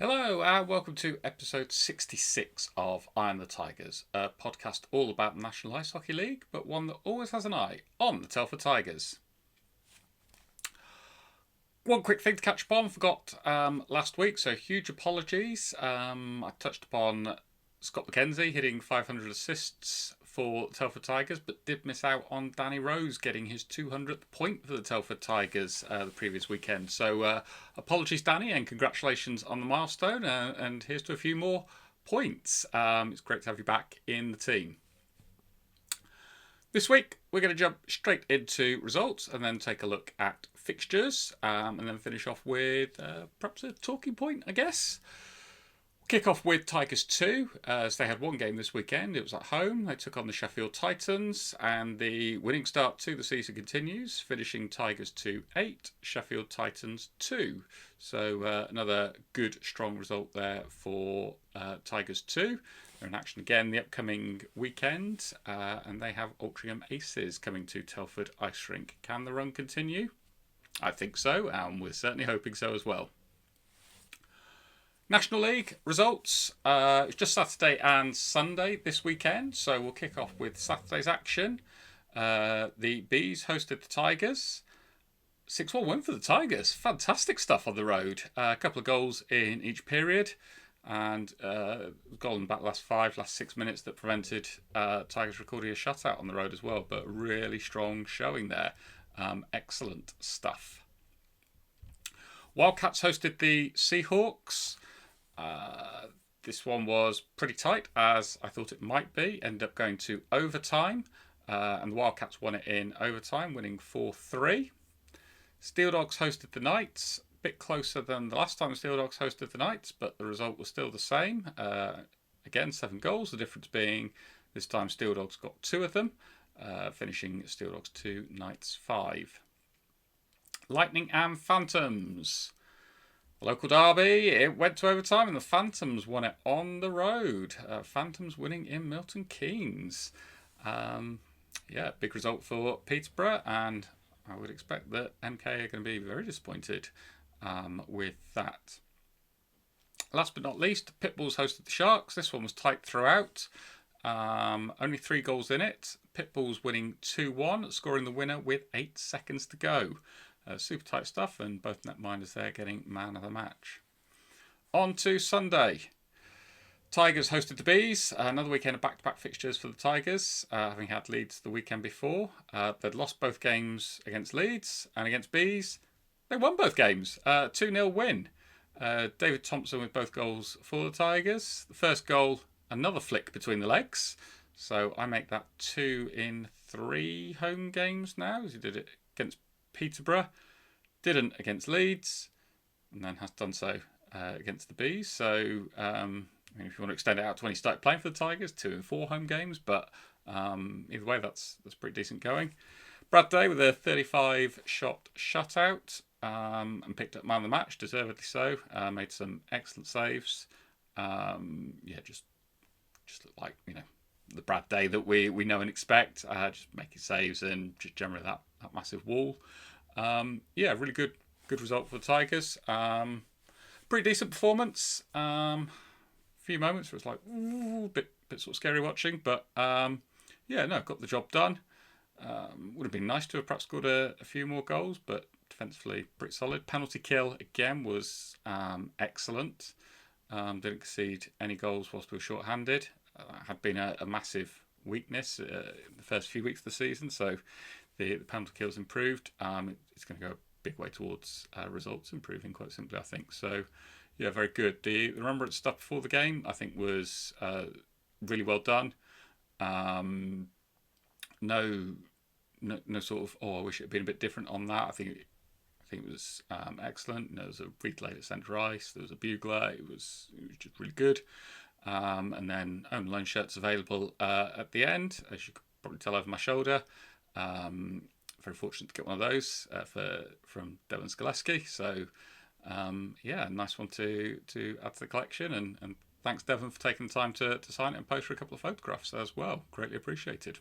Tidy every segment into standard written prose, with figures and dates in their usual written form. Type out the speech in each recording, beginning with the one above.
Hello, and welcome to episode 66 of IOnTheTigers, a podcast all about the National Ice Hockey League, but one that always has an eye on the Telford Tigers. One quick thing to catch up on, forgot last week, so huge apologies. I touched upon Scott McKenzie hitting 500 assists for the Telford Tigers, but did miss out on Danny Rose getting his 200th point for the Telford Tigers the previous weekend. So apologies, Danny, and congratulations on the milestone. And here's to a few more points. It's great to have you back in the team. This week, we're going to jump straight into results and then take a look at fixtures and then finish off with perhaps a talking point, I guess. Kick off with Tigers 2, as they had one game this weekend. It was at home. They took on the Sheffield Titans, and the winning start to the season continues, finishing Tigers 2-8, Sheffield Titans 2. So another good, strong result there for Tigers 2. They're in action again the upcoming weekend, and they have Altrincham Aces coming to Telford Ice Rink. Can the run continue? I think so, and we're certainly hoping so as well. National League results. It's just Saturday and Sunday this weekend, so we'll kick off with Saturday's action. The Bees hosted the Tigers. 6-1 win for the Tigers. Fantastic stuff on the road. A couple of goals in each period, and goal in the last 6 minutes that prevented Tigers recording a shutout on the road as well. But really strong showing there. Excellent stuff. Wildcats hosted the Seahawks. This one was pretty tight, as I thought it might be. Ended up going to overtime, and the Wildcats won it in overtime, winning 4-3. Steel Dogs hosted the Knights. A bit closer than the last time the Steel Dogs hosted the Knights, but the result was still the same. Again, 7 goals. The difference being this time Steel Dogs got 2 of them, finishing Steel Dogs 2, Knights 5. Lightning and Phantoms. Local derby, it went to overtime and the Phantoms won it on the road. Phantoms winning in Milton Keynes. Big result for Peterborough, and I would expect that MK are going to be very disappointed with that. Last but not least, Pitbulls hosted the Sharks. This one was tight throughout. Only 3 goals in it. Pitbulls winning 2-1, scoring the winner with 8 seconds to go. Super tight stuff, and both netminders there getting man of the match. On to Sunday. Tigers hosted the Bees. Another weekend of back-to-back fixtures for the Tigers, having had Leeds the weekend before. They'd lost both games against Leeds, and against Bees, they won both games. 2-0 win. David Thompson with both goals for the Tigers. The first goal, another flick between the legs. So I make that 2 in 3 home games now, as he did it against Peterborough, didn't against Leeds, and then has done so against the Bees. So, if you want to extend it out to when he started playing for the Tigers, 2 in 4 home games, but either way, that's pretty decent going. Brad Day with a 35-shot shutout and picked up man of the match, deservedly so. Made some excellent saves. Just looked like the Brad Day that we know and expect. Just making saves and just generally that massive wall. Really good result for the Tigers. Pretty decent performance. Few moments where it's like a bit sort of scary watching, but got the job done. Would have been nice to have perhaps scored a few more goals, but defensively pretty solid. Penalty kill again was excellent. Didn't concede any goals whilst we were short-handed. Had been a massive weakness in the first few weeks of the season, so the penalty kills improved. It's going to go a big way towards results improving, quite simply, I think. So, very good. The remembrance stuff before the game, I think, was really well done. No sort of, I wish it had been a bit different on that. I think it was excellent. There was a replay at centre ice. There was a bugler. It was just really good. And then own loan shirts available at the end, as you could probably tell over my shoulder. Very fortunate to get one of those from Devon Skaleski. So, nice one to add to the collection. And thanks, Devon, for taking the time to sign it and post for a couple of photographs as well. Greatly appreciated.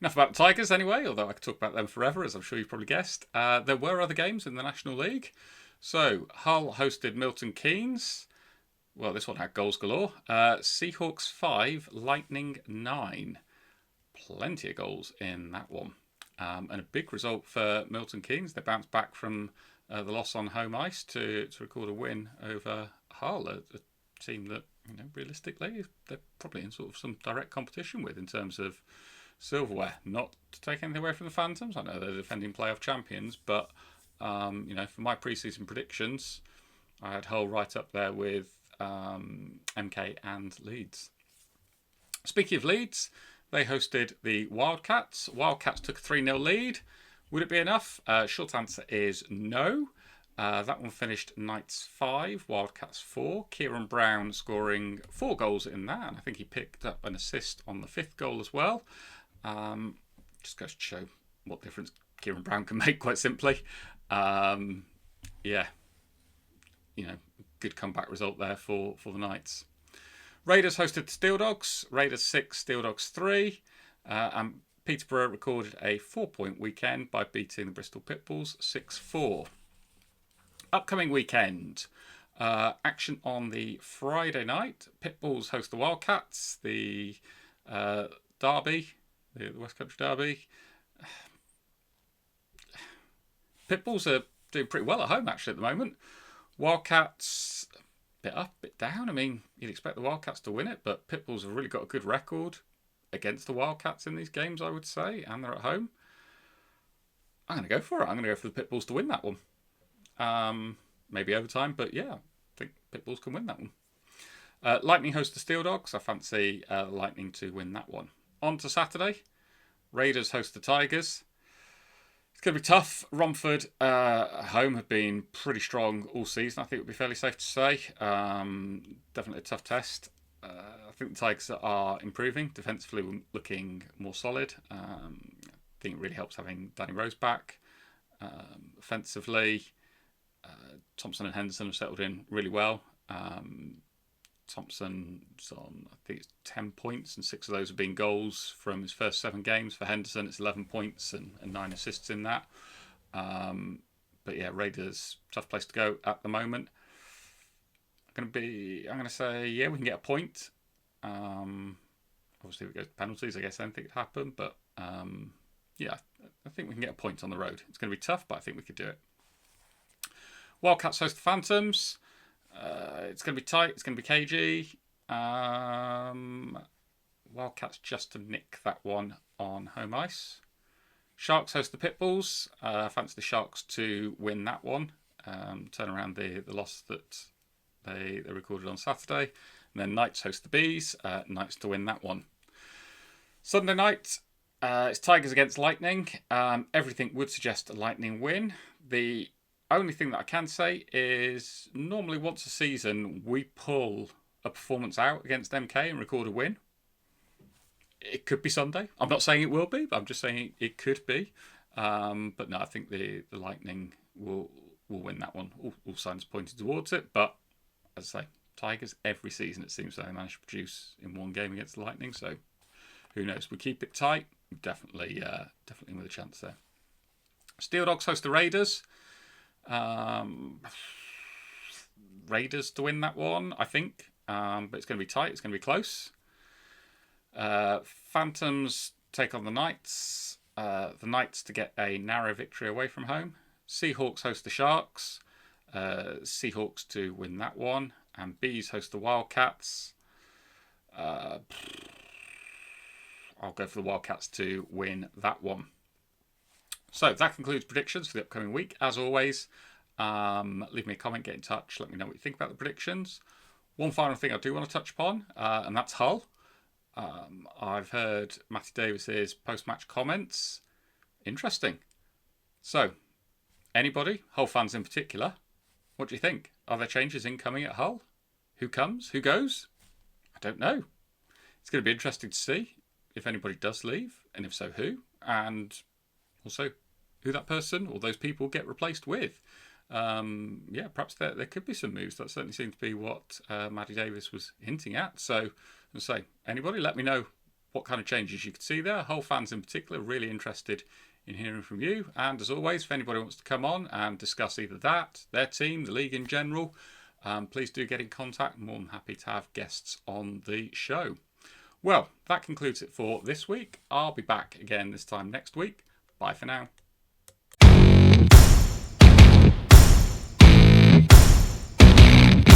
Enough about the Tigers anyway, although I could talk about them forever, as I'm sure you've probably guessed. There were other games in the National League. So Hull hosted Milton Keynes. Well, this one had goals galore. Seahawks 5, Lightning 9. Plenty of goals in that one. And a big result for Milton Keynes. They bounced back from the loss on home ice to record a win over Hull, a team that, realistically, they're probably in sort of some direct competition with in terms of silverware. Not to take anything away from the Phantoms. I know they're defending playoff champions, but, for my pre-season predictions, I had Hull right up there with MK and Leeds. Speaking of Leeds, they hosted the Wildcats. Wildcats took a 3-0 lead. Would it be enough? Short answer is no. That one finished Knights 5, Wildcats 4. Kieran Brown scoring 4 goals in that, and I think he picked up an assist on the 5th goal as well. Just goes to show what difference Kieran Brown can make, quite simply. Good comeback result there for the Knights. Raiders hosted the Steel Dogs. Raiders 6, Steel Dogs 3. And Peterborough recorded a 4-point weekend by beating the Bristol Pitbulls 6-4. Upcoming weekend. Action on the Friday night. Pitbulls host the Wildcats. The Derby, the West Country Derby. Pitbulls are doing pretty well at home, actually, at the moment. Wildcats, bit up, bit down. I mean, you'd expect the Wildcats to win it, but Pitbulls have really got a good record against the Wildcats in these games, I would say, and they're at home. I'm going to go for it. I'm going to go for the Pitbulls to win that one. Maybe overtime, but yeah, I think Pitbulls can win that one. Lightning host the Steel Dogs. I fancy Lightning to win that one. On to Saturday. Raiders host the Tigers. It's going to be tough. Romford at home have been pretty strong all season. I think it would be fairly safe to say. Definitely a tough test. I think the Tigers are improving. Defensively, looking more solid. I think it really helps having Danny Rose back. Offensively, Thompson and Henderson have settled in really well. Thompson's on, I think it's 10 points, and 6 of those have been goals from his first 7 games. For Henderson, it's 11 points and 9 assists in that. But yeah, Raiders, tough place to go at the moment. I'm going to say, yeah, we can get a point. Obviously, if it goes to penalties, I guess anything could happen. But yeah, I think we can get a point on the road. It's going to be tough, but I think we could do it. Wildcats host the Phantoms. It's going to be tight. It's going to be cagey. Wildcats just to nick that one on home ice. Sharks host the Pitbulls. I fancy the Sharks to win that one. Turn around the loss that they recorded on Saturday. And then Knights host the Bees. Knights to win that one. Sunday night, it's Tigers against Lightning. Everything would suggest a Lightning win. The only thing that I can say is normally once a season we pull a performance out against MK and record a win. It could be Sunday. I'm not saying it will be, but I'm just saying it could be. But no, I think the Lightning will win that one. All signs pointed towards it. But as I say, Tigers every season it seems they manage to produce in one game against the Lightning. So who knows? We keep it tight. Definitely with a chance there. Steel Dogs host the Raiders. Raiders to win that one, I think. But it's going to be tight. It's going to be close. Phantoms take on the Knights. The Knights to get a narrow victory away from home. Seahawks host the Sharks. Seahawks to win that one. And Bees host the Wildcats. I'll go for the Wildcats to win that one. So that concludes predictions for the upcoming week. As always, leave me a comment, get in touch, let me know what you think about the predictions. One final thing I do want to touch upon, and that's Hull. I've heard Matty Davis's post-match comments. Interesting. So, anybody, Hull fans in particular, what do you think? Are there changes incoming at Hull? Who comes? Who goes? I don't know. It's going to be interesting to see if anybody does leave, and if so, who, and also who that person or those people get replaced with. Perhaps there could be some moves. That certainly seemed to be what Matty Davis was hinting at. So, as I say, anybody, let me know what kind of changes you could see there. Hull fans in particular, really interested in hearing from you. And as always, if anybody wants to come on and discuss either that, their team, the league in general, please do get in contact. I'm more than happy to have guests on the show. Well, that concludes it for this week. I'll be back again this time next week. Bye for now.